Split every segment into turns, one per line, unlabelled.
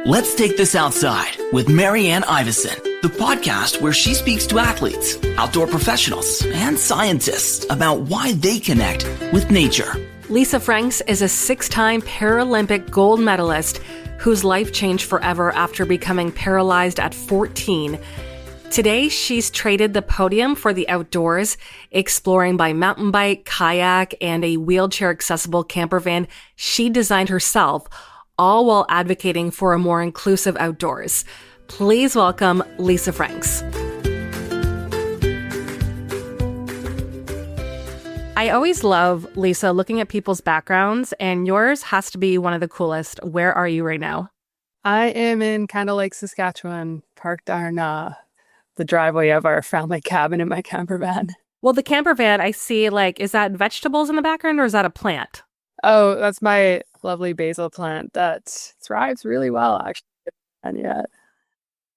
Let's Take This Outside with Marianne Iveson, the podcast where she speaks to athletes, outdoor professionals, and scientists about why they connect with nature.
Lisa Franks is a 6-time Paralympic gold medalist whose life changed forever after becoming paralyzed at 14. Today, she's traded the podium for the outdoors, exploring by mountain bike, kayak, and a wheelchair-accessible campervan she designed herself, all while advocating for a more inclusive outdoors. Please welcome Lisa Franks. I always love, Lisa, looking at people's backgrounds, and yours has to be one of the coolest. Where are you right now?
I am in Candle Lake, Saskatchewan, parked on the driveway of our family cabin in my campervan.
Well, the campervan, I see, is that vegetables in the background or is that a plant?
Oh, that's my lovely basil plant that thrives really well, actually. And yeah.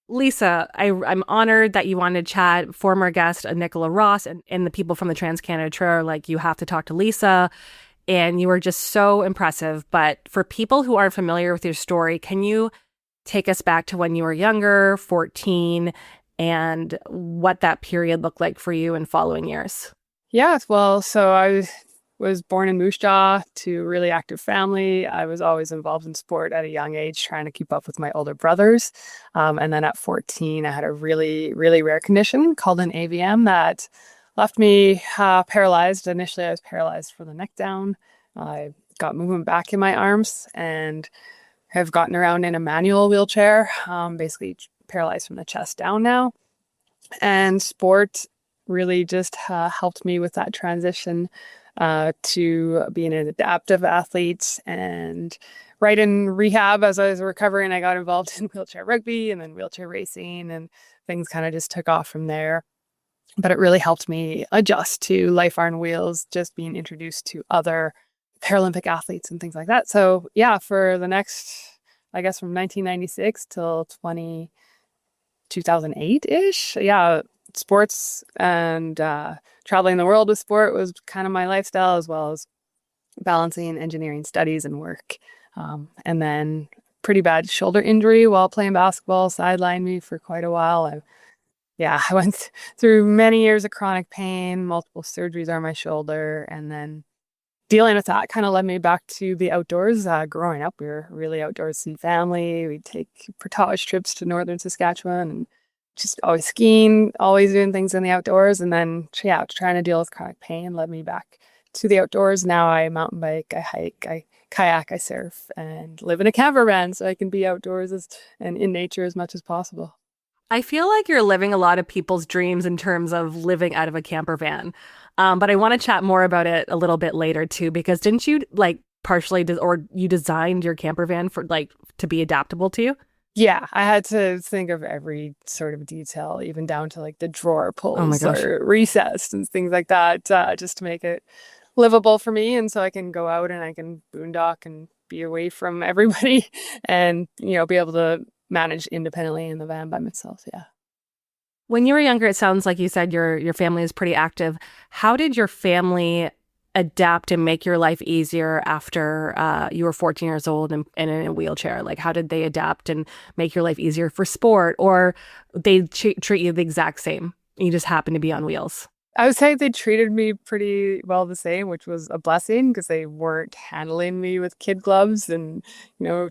Lisa, I'm honored that you wanted to chat. Former guest Nicola Ross and the people from the Trans-Canada Trail are like, you have to talk to Lisa. And you were just so impressive. But for people who aren't familiar with your story, can you take us back to when you were younger, 14, and what that period looked like for you in following years?
Yeah, well, so I was born in Moose Jaw to a really active family. I was always involved in sport at a young age, trying to keep up with my older brothers. And then at 14, I had a really, really rare condition called an AVM that left me paralyzed. Initially, I was paralyzed from the neck down. I got movement back in my arms and have gotten around in a manual wheelchair, basically paralyzed from the chest down now. And sport really just helped me with that transition to being an adaptive athlete. And right in rehab, as I was recovering, I got involved in wheelchair rugby and then wheelchair racing, and things kind of just took off from there. But it really helped me adjust to life on wheels, just being introduced to other Paralympic athletes and things like that. So yeah, for the next, I guess from 1996 till 2008-ish, yeah, sports and traveling the world with sport was kind of my lifestyle, as well as balancing engineering studies and work. And then pretty bad shoulder injury while playing basketball sidelined me for quite a while. I went through many years of chronic pain, multiple surgeries on my shoulder, and then dealing with that kind of led me back to the outdoors. Growing up, we were really outdoorsy family. We'd take portage trips to northern Saskatchewan and just always skiing, always doing things in the outdoors. And then, trying to deal with chronic pain led me back to the outdoors. Now I mountain bike, I hike, I kayak, I surf, and live in a campervan so I can be outdoors and in nature as much as possible.
I feel like you're living a lot of people's dreams in terms of living out of a campervan. But I want to chat more about it a little bit later too, because didn't you partially or you designed your campervan for to be adaptable to you?
Yeah, I had to think of every sort of detail, even down to the drawer pulls or recessed and things like that, just to make it livable for me. And so I can go out and I can boondock and be away from everybody and, be able to manage independently in the van by myself. Yeah.
When you were younger, it sounds like you said your family is pretty active. How did your family adapt and make your life easier after you were 14 years old and in a wheelchair? How did they adapt and make your life easier for sport, or they treat you the exact same? You just happen to be on wheels.
I would say they treated me pretty well the same, which was a blessing because they weren't handling me with kid gloves and,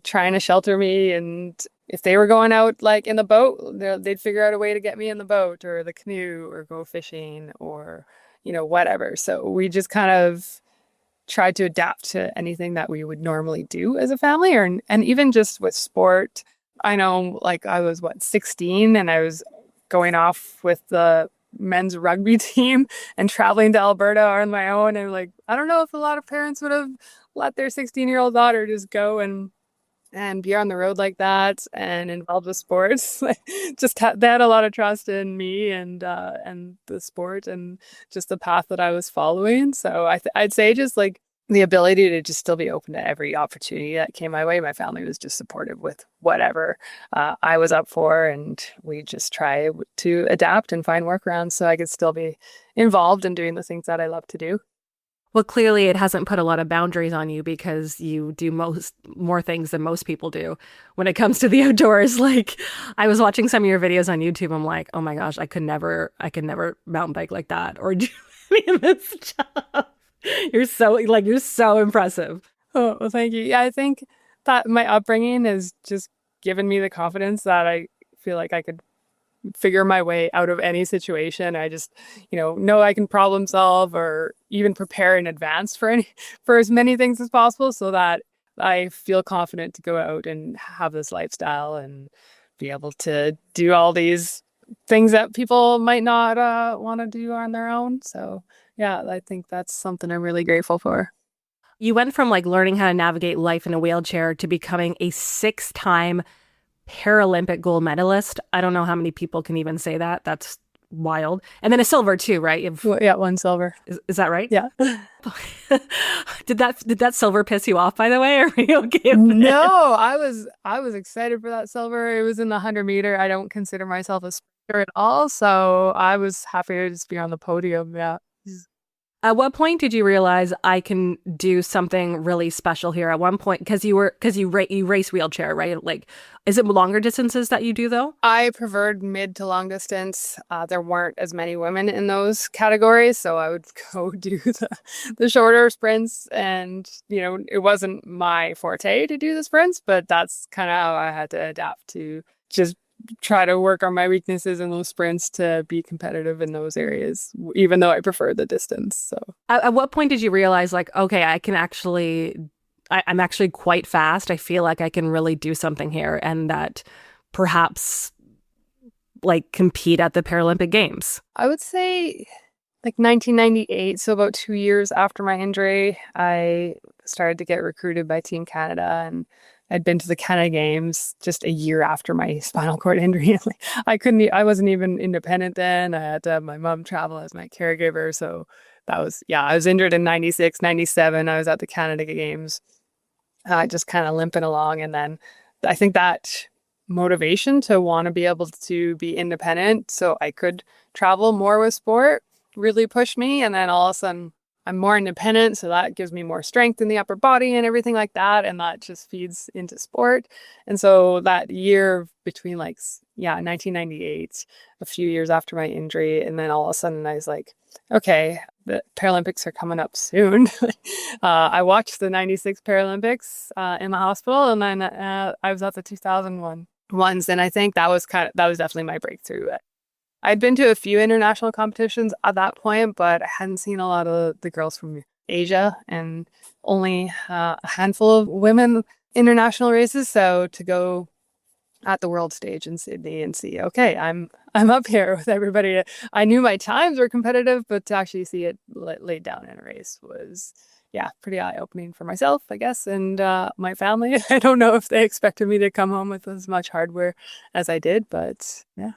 trying to shelter me. And if they were going out in the boat, they'd figure out a way to get me in the boat or the canoe or go fishing or, whatever. So we just kind of tried to adapt to anything that we would normally do as a family, and even just with sport. I know I was 16 and I was going off with the men's rugby team and traveling to Alberta on my own. And I don't know if a lot of parents would have let their 16-year-old daughter just go and be on the road like that and involved with sports. They had a lot of trust in me and the sport and just the path that I was following. So I'd say just the ability to just still be open to every opportunity that came my way. My family was just supportive with whatever I was up for, and we just try to adapt and find workarounds so I could still be involved in doing the things that I love to do.
Well, clearly it hasn't put a lot of boundaries on you because you do more things than most people do when it comes to the outdoors. Like I was watching some of your videos on YouTube. I'm like, oh my gosh, I could never mountain bike like that or do any of this stuff. You're so impressive.
Oh, well, thank you. Yeah, I think that my upbringing has just given me the confidence that I feel like I could figure my way out of any situation. I just, know I can problem solve or even prepare in advance for as many things as possible so that I feel confident to go out and have this lifestyle and be able to do all these things that people might not want to do on their own. So yeah, I think that's something I'm really grateful for.
You went from like learning how to navigate life in a wheelchair to becoming a 6-time Paralympic gold medalist. I don't know how many people can even say that. That's wild. And then a silver too, right?
Yeah, 1 silver.
Is that right?
Yeah.
Did that silver piss you off, by the way? Or were you okay with
No, I was excited for that silver. It was in the 100-meter. I don't consider myself a sprinter at all, so I was happy to just be on the podium. Yeah.
At what point did you realize I can do something really special here? At one point, because you race wheelchair, right? Like, is it longer distances that you do though?
I preferred mid to long distance. There weren't as many women in those categories, so I would go do the shorter sprints. And it wasn't my forte to do the sprints, but that's kind of how I had to adapt to just try to work on my weaknesses in those sprints to be competitive in those areas, even though I prefer the distance. So
at what point did you realize like, okay, I'm actually quite fast. I feel like I can really do something here and that perhaps like compete at the Paralympic Games?
I would say like 1998. So about 2 years after my injury, I started to get recruited by Team Canada, and I'd been to the Canada Games just a year after my spinal cord injury. I wasn't even independent then. I had to have my mom travel as my caregiver. So I was injured in 96, 97. I was at the Canada Games, just kind of limping along. And then I think that motivation to want to be able to be independent so I could travel more with sport really pushed me. And then all of a sudden, I'm more independent, so that gives me more strength in the upper body and everything like that, and that just feeds into sport. And so that year between 1998, a few years after my injury, and then all of a sudden I was like, okay, the Paralympics are coming up soon. I watched the 96 Paralympics in the hospital, and then I was at the 2001 ones, and I think that was definitely my breakthrough. I'd been to a few international competitions at that point, but I hadn't seen a lot of the girls from Asia and only a handful of women international races. So to go at the world stage in Sydney and see, okay, I'm up here with everybody. I knew my times were competitive, but to actually see it laid down in a race was, pretty eye-opening for myself, I guess, and my family. I don't know if they expected me to come home with as much hardware as I did, but yeah.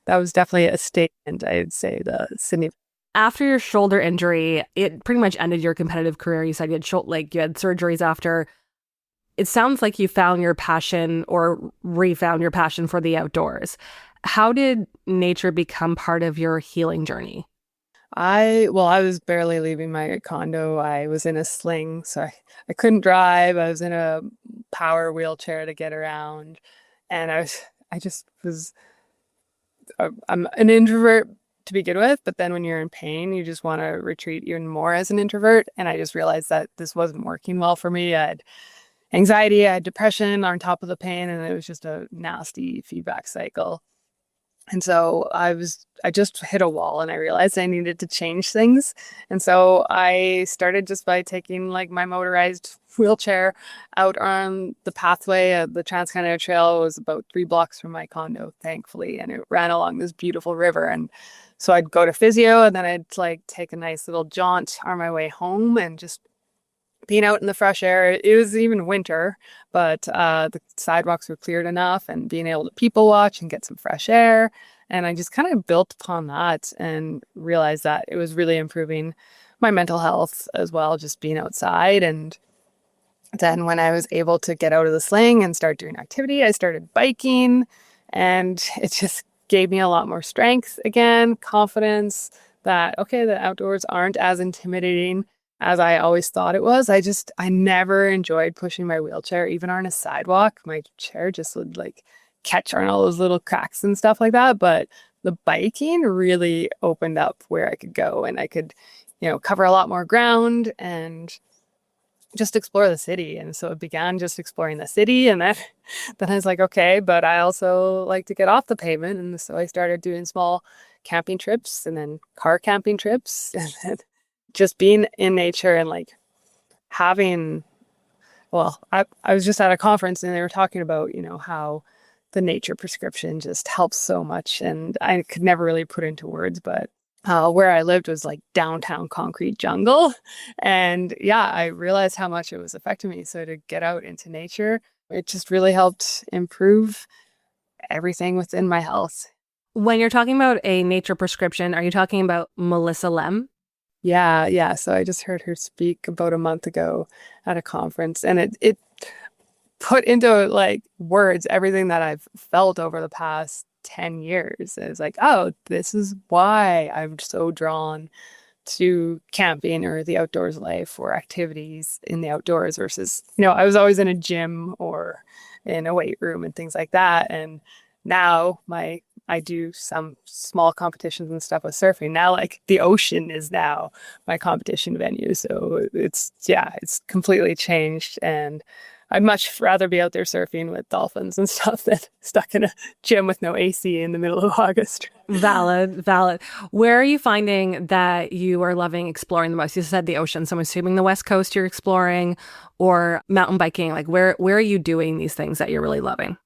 That was definitely a statement, I'd say, the Sydney.
After your shoulder injury, it pretty much ended your competitive career. You said you had surgeries after. It sounds like you found your passion or refound your passion for the outdoors. How did nature become part of your healing journey?
I was barely leaving my condo. I was in a sling, so I couldn't drive. I was in a power wheelchair to get around, and I'm an introvert to begin with, but then when you're in pain, you just want to retreat even more as an introvert. And I just realized that this wasn't working well for me. I had anxiety, I had depression on top of the pain, and it was just a nasty feedback cycle. And so I just hit a wall, and I realized I needed to change things. And so I started just by taking my motorized wheelchair out on the pathway. The Trans-Canada Trail was about 3 blocks from my condo, thankfully, and it ran along this beautiful river. And so I'd go to physio, and then I'd take a nice little jaunt on my way home, and just being out in the fresh air. It was even winter, but the sidewalks were cleared enough, and being able to people watch and get some fresh air. And I just kind of built upon that and realized that it was really improving my mental health as well, just being outside. And then when I was able to get out of the sling and start doing activity, I started biking, and it just gave me a lot more strength again, confidence, that, okay, the outdoors aren't as intimidating as I always thought it was. I never enjoyed pushing my wheelchair, even on a sidewalk. My chair just would like catch on all those little cracks and stuff like that. But the biking really opened up where I could go, and I could, cover a lot more ground and just explore the city. And so it began just exploring the city. And then I was like, okay, but I also like to get off the pavement. And so I started doing small camping trips and then car camping trips, and then just being in nature and like having, I was just at a conference and they were talking about, how the nature prescription just helps so much. And I could never really put into words, but where I lived was like downtown concrete jungle. And yeah, I realized how much it was affecting me. So to get out into nature, it just really helped improve everything within my health.
When you're talking about a nature prescription, are you talking about Melissa Lem?
Yeah. So I just heard her speak about a month ago at a conference, and it put into like words everything that I've felt over the past 10 years. It's like, oh, this is why I'm so drawn to camping or the outdoors life or activities in the outdoors versus, I was always in a gym or in a weight room and things like that. And now I do some small competitions and stuff with surfing. Now, like the ocean is now my competition venue. So it's completely changed. And I'd much rather be out there surfing with dolphins and stuff than stuck in a gym with no AC in the middle of August.
Valid. Where are you finding that you are loving exploring the most? You said the ocean, so I'm assuming the West Coast you're exploring, or mountain biking. Like where are you doing these things that you're really loving?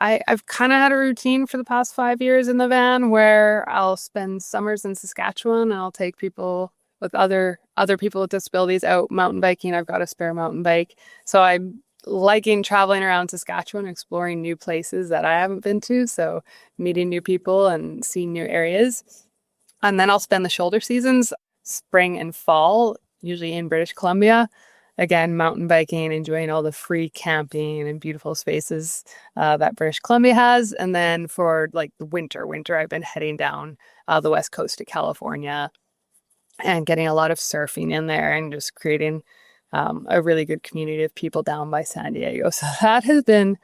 I've kind of had a routine for the past 5 years in the van where I'll spend summers in Saskatchewan and I'll take people with other people with disabilities out mountain biking. I've got a spare mountain bike. So I'm liking traveling around Saskatchewan, exploring new places that I haven't been to. So meeting new people and seeing new areas. And then I'll spend the shoulder seasons, spring and fall, usually in British Columbia. Again, mountain biking, enjoying all the free camping and beautiful spaces that British Columbia has. And then for like the winter, I've been heading down the west coast to California and getting a lot of surfing in there and just creating a really good community of people down by San Diego. So that has been,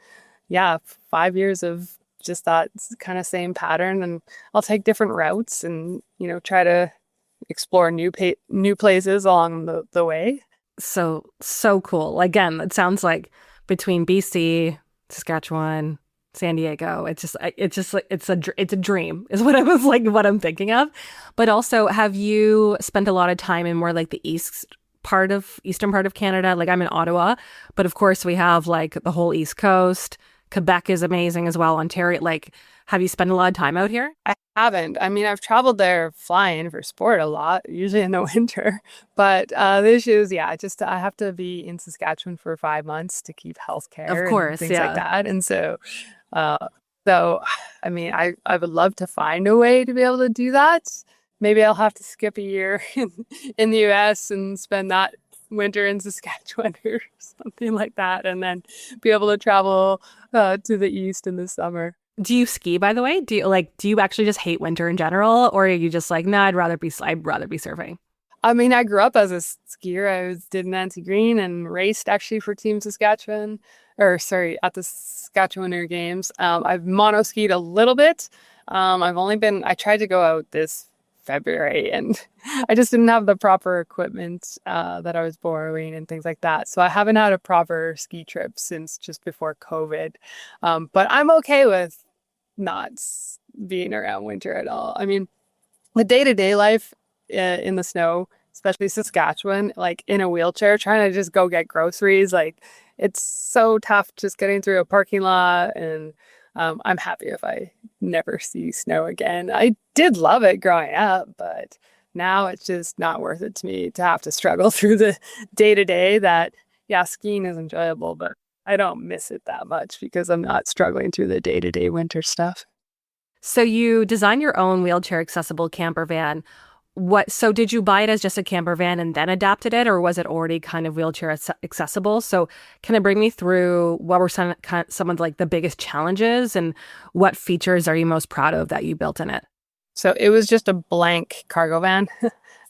5 years of just that kind of same pattern. And I'll take different routes and, try to explore new places along the way.
So cool. Again, it sounds like between BC, Saskatchewan, San Diego, it's a dream is what I'm thinking of. But also, have you spent a lot of time in more like the eastern part of Canada? Like I'm in Ottawa, but of course we have like the whole East Coast. Quebec is amazing as well. Ontario, like, have you spent a lot of time out here?
I haven't. I mean, I've traveled there flying for sport a lot, usually in the winter. But the issue is, I have to be in Saskatchewan for 5 months to keep healthcare,
Of course,
and things like that. And so, I mean, I would love to find a way to be able to do that. Maybe I'll have to skip a year in the US and spend that winter in Saskatchewan or something like that, and then be able to travel to the east in the summer.
Do you ski, by the way? Do you actually just hate winter in general, or are you just like, no, I'd rather be surfing?
I mean, I grew up as a skier. Did Nancy Green and raced actually for Team Saskatchewan, at the Saskatchewan Winter Games. I've mono skied a little bit. I tried to go out this February and I just didn't have the proper equipment that I was borrowing and things like that. So I haven't had a proper ski trip since just before COVID. But I'm okay with not being around winter at all. I mean, the day-to-day life in the snow, especially Saskatchewan, like in a wheelchair, trying to just go get groceries, like it's so tough just getting through a parking lot. And I'm happy if I never see snow again. I did love it growing up, but now it's just not worth it to me to have to struggle through the day-to-day that, skiing is enjoyable, but I don't miss it that much because I'm not struggling through the day-to-day winter stuff.
So you designed your own wheelchair accessible camper van. So did you buy it as just a camper van and then adapted it, or was it already kind of wheelchair accessible? So can it bring me through what were some of like the biggest challenges and what features are you most proud of that you built in it?
So it was just a blank cargo van,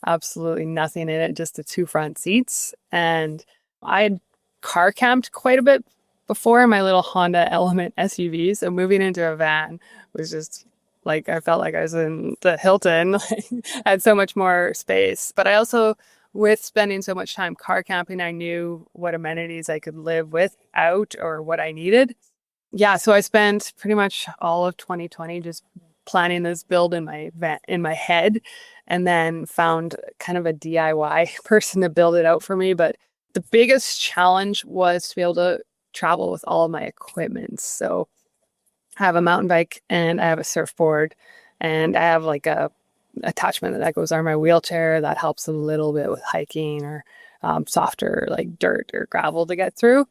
absolutely nothing in it, just the two front seats. And I had car camped quite a bit before in my little Honda Element SUV. So moving into a van was just like, I felt like I was in the Hilton, like, I had so much more space. But I also, with spending so much time car camping, I knew what amenities I could live without or what I needed. Yeah, so I spent pretty much all of 2020 just planning this build in my head, and then found kind of a DIY person to build it out for me. But the biggest challenge was to be able to travel with all of my equipment. So I have a mountain bike and I have a surfboard, and I have like a attachment that goes on my wheelchair that helps a little bit with hiking or softer like dirt or gravel to get through.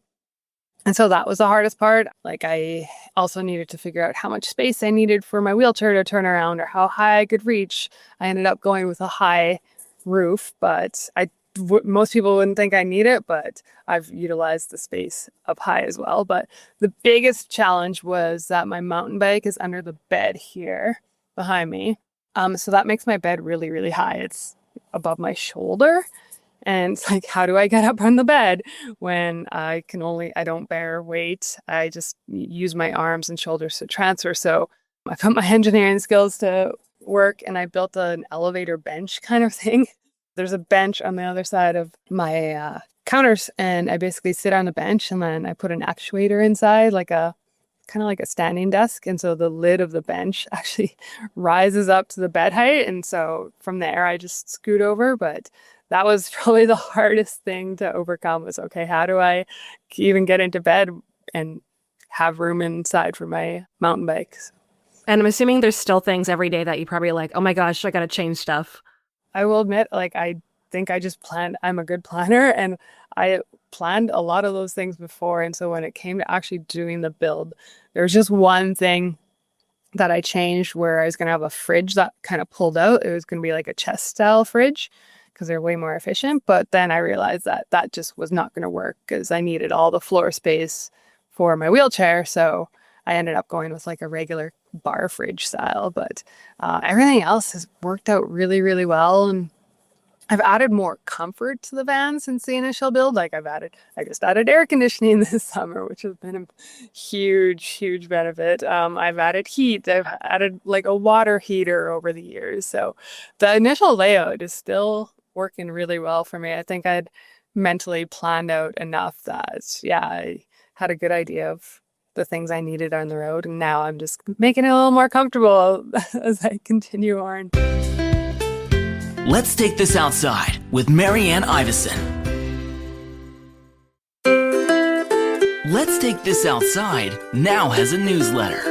And so that was the hardest part. Like, I also needed to figure out how much space I needed for my wheelchair to turn around or how high I could reach. I ended up going with a high roof, but most people wouldn't think I need it, but I've utilized the space up high as well. But the biggest challenge was that my mountain bike is under the bed here behind me. So that makes my bed really, really high. It's above my shoulder. And it's like, how do I get up on the bed when I don't bear weight. I just use my arms and shoulders to transfer. So I put my engineering skills to work, and I built an elevator bench kind of thing. There's a bench on the other side of my counters, and I basically sit on the bench, and then I put an actuator inside, kind of like a standing desk. And so the lid of the bench actually rises up to the bed height. And so from there, I just scoot over. But that was probably the hardest thing to overcome was, okay, how do I even get into bed and have room inside for my mountain bikes?
And I'm assuming there's still things every day that you probably like, oh my gosh, I got to change stuff.
I will admit, I think I just planned, I'm a good planner, and I planned a lot of those things before. And so when it came to actually doing the build, there was just one thing that I changed, where I was going to have a fridge that kind of pulled out. It was going to be like a chest style fridge because they're way more efficient. But then I realized that that just was not going to work because I needed all the floor space for my wheelchair. So I ended up going with like a regular bar fridge style. But everything else has worked out really, really well. And I've added more comfort to the van since the initial build. Like I just added air conditioning this summer, which has been a huge, huge benefit. I've added heat. I've added like a water heater over the years. So the initial layout is still working really well for me. I think I'd mentally planned out enough that, yeah, I had a good idea of the things I needed on the road. And now I'm just making it a little more comfortable as I continue on.
Let's take this outside with Marianne Iveson. Let's Take This Outside now has a newsletter.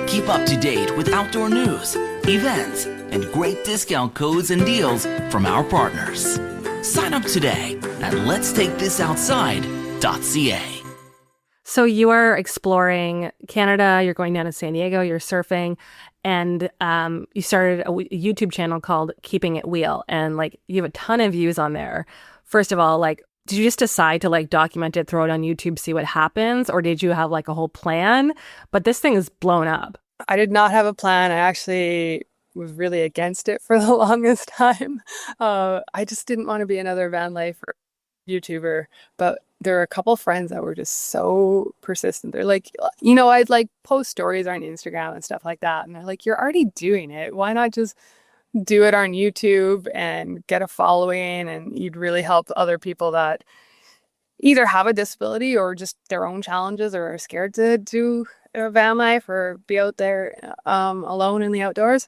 Keep up to date with outdoor news, events, and great discount codes and deals from our partners. Sign up today at letstakethisoutside.ca.
So you are exploring Canada, you're going down to San Diego, you're surfing, and you started a YouTube channel called Keeping It Wheel, and like you have a ton of views on there. First of all, like, did you just decide to like document it, throw it on YouTube, see what happens, or did you have like a whole plan? But this thing is blown up.
I did not have a plan. I actually was really against it for the longest time. I just didn't want to be another van life or YouTuber, but there are a couple friends that were just so persistent. They're like, I'd like post stories on Instagram and stuff like that. And they're like, you're already doing it. Why not just do it on YouTube and get a following? And you'd really help other people that either have a disability or just their own challenges or are scared to do a van life or be out there alone in the outdoors.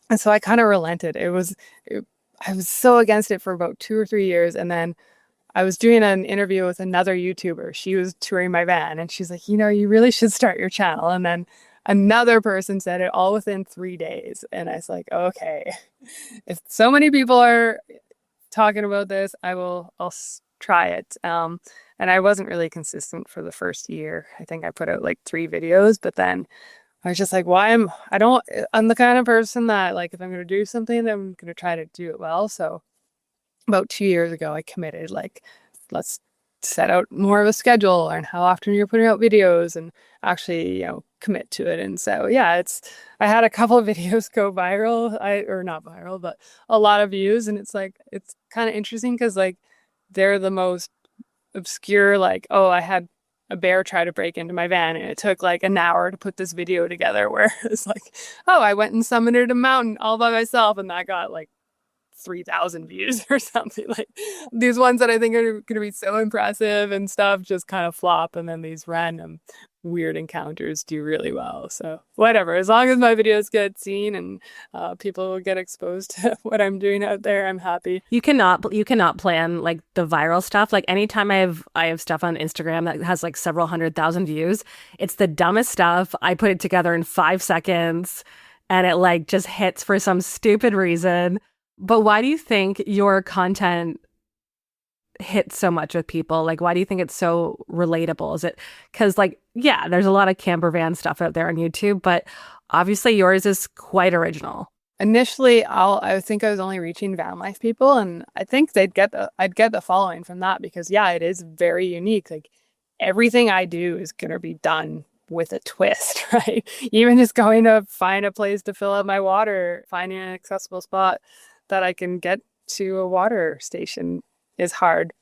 And so I kind of relented. I was so against it for about 2 or 3 years. And then I was doing an interview with another YouTuber. She was touring my van and she's like, you really should start your channel. And then another person said it all within 3 days. And I was like, okay, if so many people are talking about this, I'll try it. And I wasn't really consistent for the first year. I think I put out like 3 videos, but then I was just like, I'm the kind of person that like, if I'm going to do something, I'm going to try to do it well. So about 2 years ago, I committed, like, let's set out more of a schedule and how often you're putting out videos and actually, commit to it. And so, yeah, I had a couple of videos go viral, or not viral, but a lot of views. And it's kind of interesting because they're the most obscure, oh, I had a bear try to break into my van and it took an hour to put this video together, where it's oh, I went and summited a mountain all by myself and that got 3,000 views or something. These ones that I think are going to be so impressive and stuff just kind of flop, and then these random weird encounters do really well. So whatever, as long as my videos get seen and people get exposed to what I'm doing out there, I'm happy.
You cannot plan the viral stuff. Anytime I have stuff on Instagram that has several 100,000 views, it's the dumbest stuff. I put it together in 5 seconds and it just hits for some stupid reason. But why do you think your content hits so much with people? Why do you think it's so relatable? Is it because yeah, there's a lot of campervan stuff out there on YouTube, but obviously yours is quite original.
Initially, I think I was only reaching van life people, and I think I'd get the following from that because, yeah, it is very unique. Everything I do is going to be done with a twist, right? Even just going to find a place to fill up my water, finding an accessible spot that I can get to a water station is hard.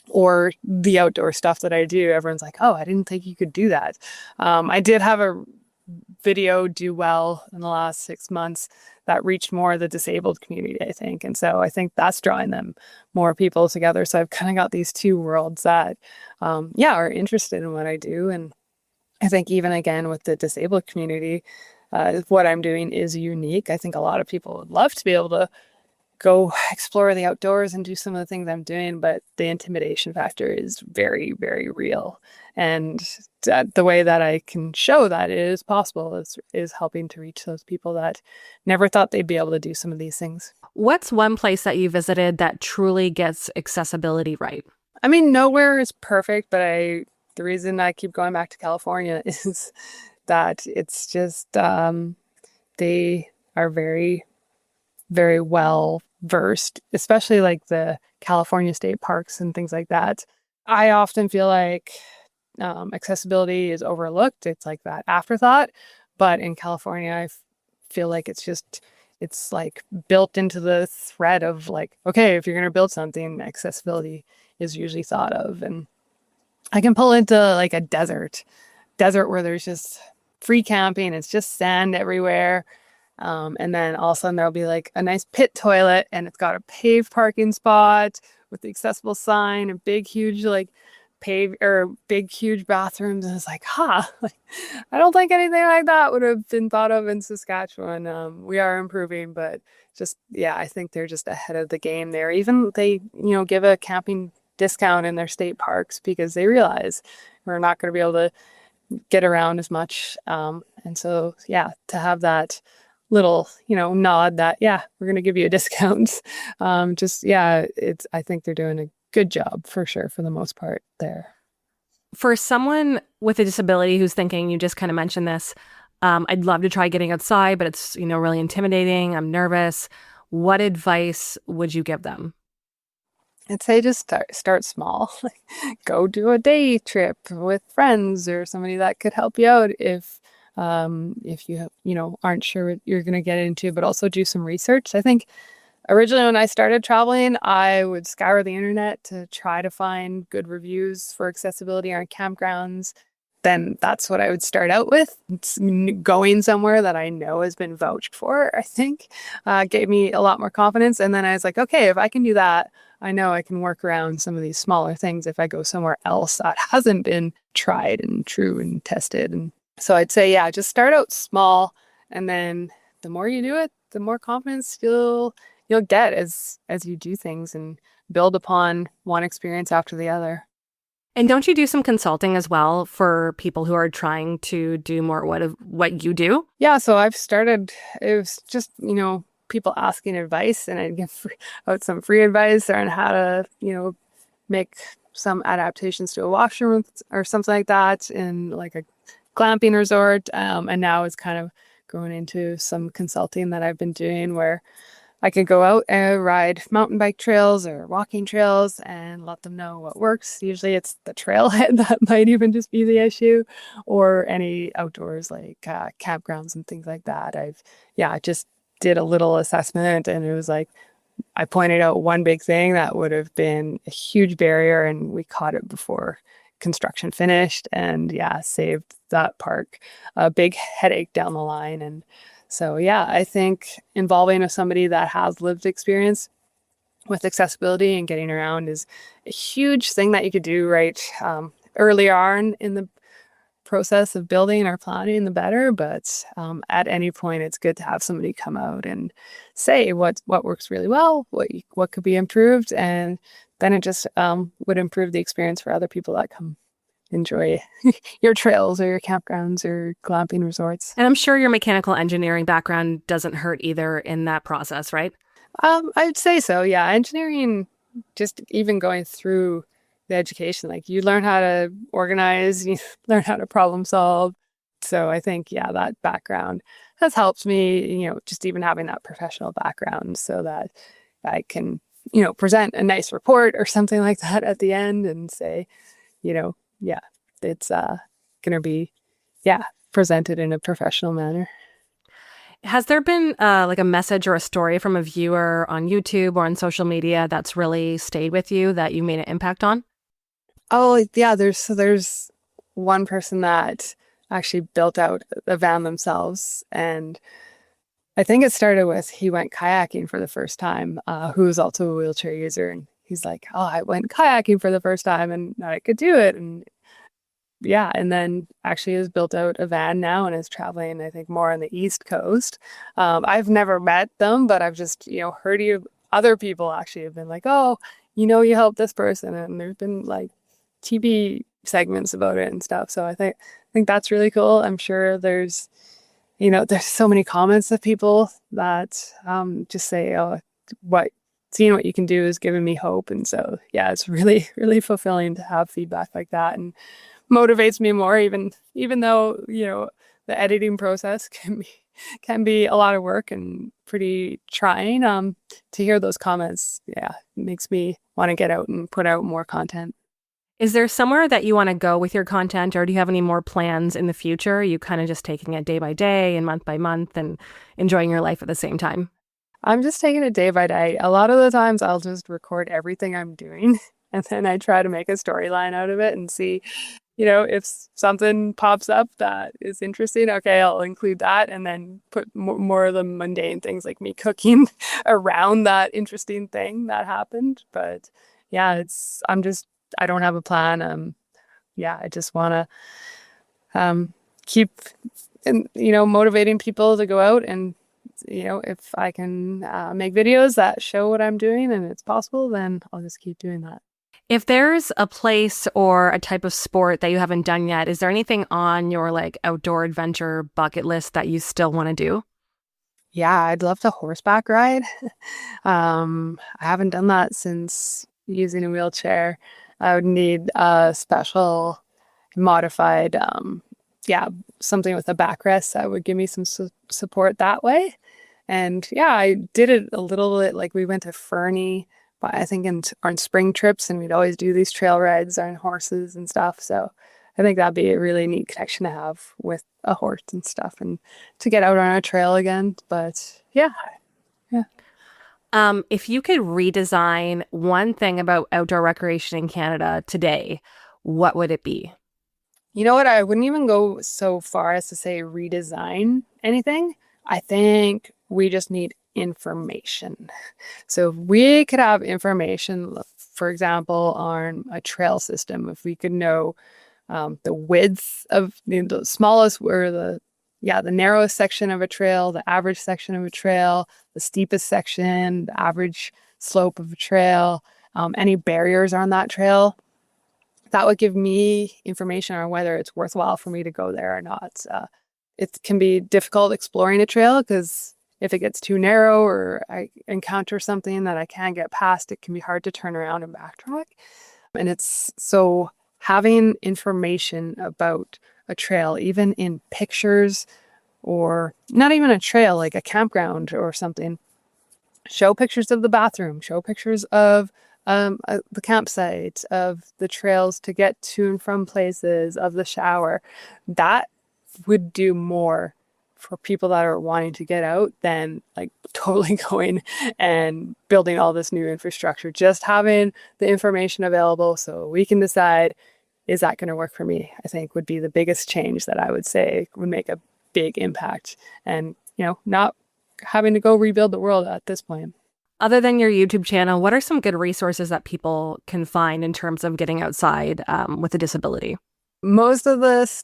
Or the outdoor stuff that I do, everyone's oh, I didn't think you could do that. I did have a video do well in the last 6 months that reached more of the disabled community, I think. And so I think that's drawing them more people together. So I've kind of got these two worlds that, are interested in what I do. And I think even again with the disabled community, what I'm doing is unique. I think a lot of people would love to be able to go explore the outdoors and do some of the things I'm doing, but the intimidation factor is very, very real. And the way that I can show that it is possible is helping to reach those people that never thought they'd be able to do some of these things.
What's one place that you visited that truly gets accessibility right?
I mean, nowhere is perfect, but the reason I keep going back to California is that it's just they are very, very well versed, especially the California state parks and things like that. I often feel accessibility is overlooked. It's that afterthought, but in California, I feel it's built into the thread of okay, if you're going to build something, accessibility is usually thought of. And I can pull into a desert where there's just free camping. It's just sand everywhere. And then all of a sudden there'll be a nice pit toilet and it's got a paved parking spot with the accessible sign and big, huge, big, huge bathrooms. And it's I don't think anything like that would have been thought of in Saskatchewan. We are improving, but just, yeah, I think they're just ahead of the game there. Even they, give a camping discount in their state parks because they realize we're not going to be able to get around as much. And so, yeah, to have that little, nod that, yeah, we're going to give you a discount. I think they're doing a good job for sure, for the most part there.
For someone with a disability who's thinking, you just kind of mentioned this, I'd love to try getting outside, but it's, really intimidating. I'm nervous. What advice would you give them?
I'd say just start small. Go do a day trip with friends or somebody that could help you out if you aren't sure what you're going to get into, but also do some research. I think originally when I started traveling, I would scour the internet to try to find good reviews for accessibility on campgrounds. Then that's what I would start out with. It's going somewhere that I know has been vouched for, I think, gave me a lot more confidence. And then I was okay, if I can do that, I know I can work around some of these smaller things if I go somewhere else that hasn't been tried and true and tested. And so I'd say, yeah, just start out small. And then the more you do it, the more confidence you'll get as you do things and build upon one experience after the other.
And don't you do some consulting as well for people who are trying to do more what you do?
Yeah, so I've started, it was just, people asking advice, and I'd give out some free advice on how to, make some adaptations to a washroom or something like that in a glamping resort. And now it's kind of going into some consulting that I've been doing where I could go out and ride mountain bike trails or walking trails and let them know what works. Usually it's the trailhead that might even just be the issue, or any outdoors like campgrounds and things like that. I just did a little assessment, and it was like, I pointed out one big thing that would have been a huge barrier, and we caught it before construction finished, and saved that park a big headache down the line. And so, I think involving somebody that has lived experience with accessibility and getting around is a huge thing that you could do right early on in the process of building or planning, the better. But at any point, it's good to have somebody come out and say what works really well, what could be improved, and then it just would improve the experience for other people that come enjoy your trails or your campgrounds or glamping resorts.
And I'm sure your mechanical engineering background doesn't hurt either in that process, right?
I'd say so. Yeah, engineering, just even going through the education, like you learn how to organize, you learn how to problem solve. So I think, that background has helped me, just even having that professional background so that I can, present a nice report or something like that at the end and say, it's going to be, presented in a professional manner.
Has there been like a message or a story from a viewer on YouTube or on social media that's really stayed with you that you made an impact on?
Oh, yeah, there's one person that actually built out the van themselves. And I think it started with, he went kayaking for the first time, who was also a wheelchair user. And he's like, oh, I went kayaking for the first time and I could do it. And and then actually has built out a van now and is traveling, I think, more on the East Coast. I've never met them, but I've just, heard other people actually have been like, oh, you helped this person. And there's been like TV segments about it and stuff. So I think that's really cool. I'm sure there's so many comments of people that just say, oh, seeing what you can do is giving me hope. And so, it's really, really fulfilling to have feedback like that, and motivates me more, even though, the editing process can be a lot of work and pretty trying. To hear those comments, it makes me want to get out and put out more content.
Is there somewhere that you want to go with your content, or do you have any more plans in the future? Are you kind of just taking it day by day and month by month and enjoying your life at the same time?
I'm just taking it day by day. A lot of the times I'll just record everything I'm doing, and then I try to make a storyline out of it and see, if something pops up that is interesting, okay, I'll include that, and then put more of the mundane things like me cooking around that interesting thing that happened. But I don't have a plan. I just want to keep, motivating people to go out, and if I can make videos that show what I'm doing and it's possible, then I'll just keep doing that.
If there's a place or a type of sport that you haven't done yet, is there anything on your like outdoor adventure bucket list that you still want to do?
Yeah, I'd love to horseback ride. I haven't done that since using a wheelchair. I would need a special modified, something with a backrest that would give me some support that way. And I did it a little bit, like we went to Fernie, but I think on spring trips, and we'd always do these trail rides on horses and stuff. So I think that'd be a really neat connection to have with a horse and stuff, and to get out on a trail again. But yeah.
If you could redesign one thing about outdoor recreation in Canada today, what would it be?
You know what? I wouldn't even go so far as to say redesign anything. I think we just need information. So if we could have information, for example, on a trail system, if we could know the width of the smallest or the narrowest section of a trail, the average section of a trail, the steepest section, the average slope of a trail, any barriers on that trail, that would give me information on whether it's worthwhile for me to go there or not. It can be difficult exploring a trail because if it gets too narrow or I encounter something that I can't get past, it can be hard to turn around and backtrack. And it's so having information about a trail, even in pictures, or not even a trail, like a campground or something, show pictures of the bathroom, show pictures of the campsite, of the trails to get to and from places, of the shower. That would do more for people that are wanting to get out than like totally going and building all this new infrastructure. Just having the information available so we can decide, is that going to work for me? I think would be the biggest change that I would say would make a big impact, and not having to go rebuild the world at this point.
Other than your YouTube channel, what are some good resources that people can find in terms of getting outside with a disability?
Most of the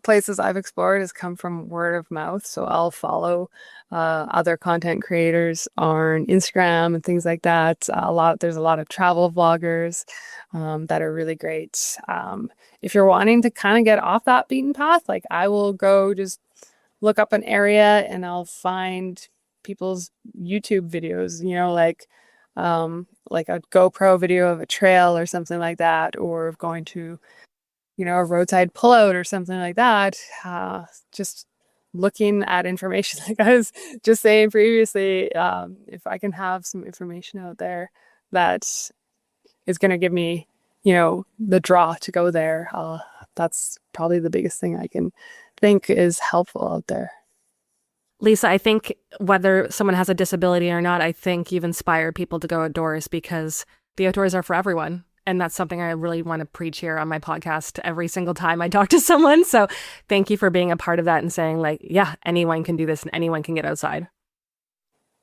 places I've explored has come from word of mouth. So I'll follow other content creators on Instagram and things like that. There's a lot of travel vloggers that are really great. If you're wanting to kind of get off that beaten path, like I will go just look up an area and I'll find people's YouTube videos, like a GoPro video of a trail or something like that, or of going to a roadside pullout or something like that. Just looking at information, like I was just saying previously, if I can have some information out there that is going to give me, the draw to go there, that's probably the biggest thing I can think is helpful out there.
Lisa, I think whether someone has a disability or not, I think you've inspired people to go outdoors, because the outdoors are for everyone. And that's something I really want to preach here on my podcast every single time I talk to someone. So thank you for being a part of that and saying, like, yeah, anyone can do this and anyone can get outside.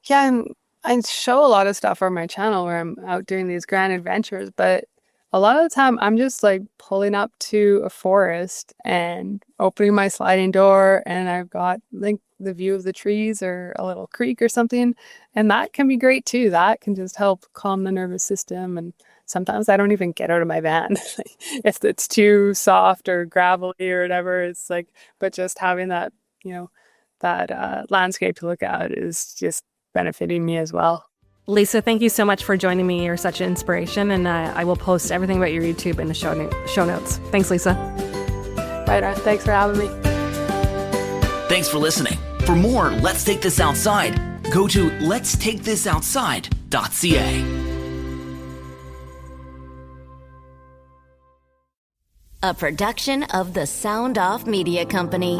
Yeah, and I show a lot of stuff on my channel where I'm out doing these grand adventures, but a lot of the time I'm just like pulling up to a forest and opening my sliding door, and I've got like the view of the trees or a little creek or something. And that can be great too. That can just help calm the nervous system. And sometimes I don't even get out of my van if it's too soft or gravelly or whatever. It's like, but just having that, that landscape to look at is just benefiting me as well.
Lisa, thank you so much for joining me. You're such an inspiration, and I will post everything about your YouTube in the show notes. Thanks, Lisa.
Right on. Thanks for having me.
Thanks for listening. For more Let's Take This Outside, go to letstakethisoutside.ca.
A production of the Sound Off Media Company.